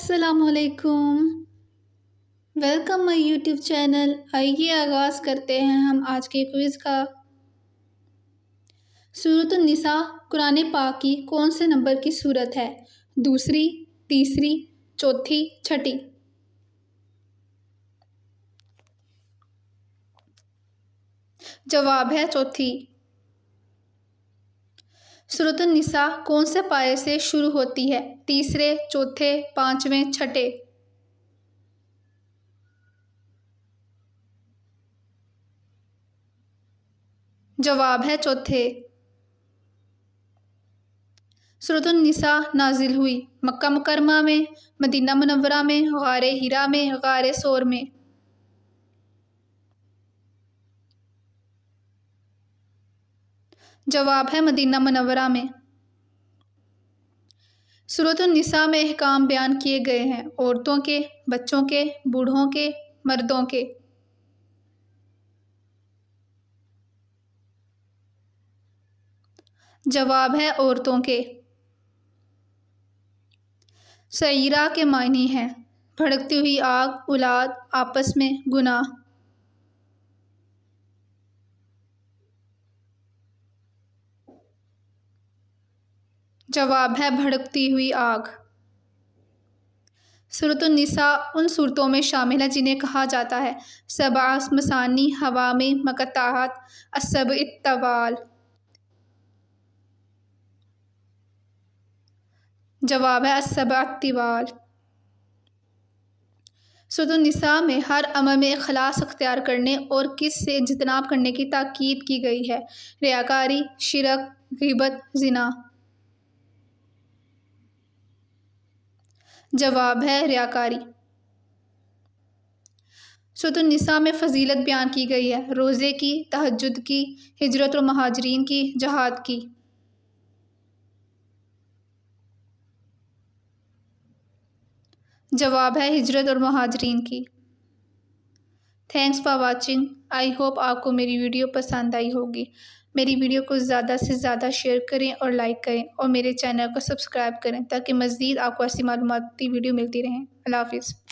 السلام علیکم، ویلکم مائی YouTube channel. آئیے آغاز کرتے ہیں ہم آج کے کوئز کا۔ سورۃ النساء قرآن پاک کی کون سے نمبر کی سورت ہے؟ دوسری، تیسری، چوتھی، چھٹی؟ جواب ہے چوتھی۔ سورۃ النساء کون سے پارے سے شروع ہوتی ہے؟ تیسرے، چوتھے، پانچویں، چھٹے؟ جواب ہے چوتھے۔ سورۃ النساء نازل ہوئی مکہ مکرمہ میں، مدینہ منورہ میں، غار حرا میں، غار ثور میں؟ جواب ہے مدینہ منورہ میں۔ سورۃ النساء میں احکام بیان کیے گئے ہیں عورتوں کے، بچوں کے، بوڑھوں کے، مردوں کے؟ جواب ہے عورتوں کے۔ سعیرہ کے معنی ہیں بھڑکتی ہوئی آگ، اولاد، آپس میں، گناہ؟ جواب ہے بھڑکتی ہوئی آگ۔ سورۃ النساء ان صورتوں میں شامل ہے جنہیں کہا جاتا ہے سبع مثانی حوامی مقطعات السبع الطوال؟ جواب ہے السبع الطوال۔ سورۃ النساء میں ہر عمل میں اخلاص اختیار کرنے اور کس سے اجتناب کرنے کی تاکید کی گئی ہے؟ ریاکاری، شرک، غیبت، زنا؟ جواب ہے ریاکاری۔ سورۃ النساء میں فضیلت بیان کی گئی ہے روزے کی، تہجد کی، ہجرت اور مہاجرین کی، جہاد کی؟ جواب ہے ہجرت اور مہاجرین کی۔ Thanks for watching. I hope آپ کو میری ویڈیو پسند آئی ہوگی۔ میری ویڈیو کو زیادہ سے زیادہ شیئر کریں اور لائک کریں اور میرے چینل کو سبسکرائب کریں تاکہ مزید آپ کو ایسی معلوماتی ویڈیو ملتی رہیں۔ اللہ حافظ۔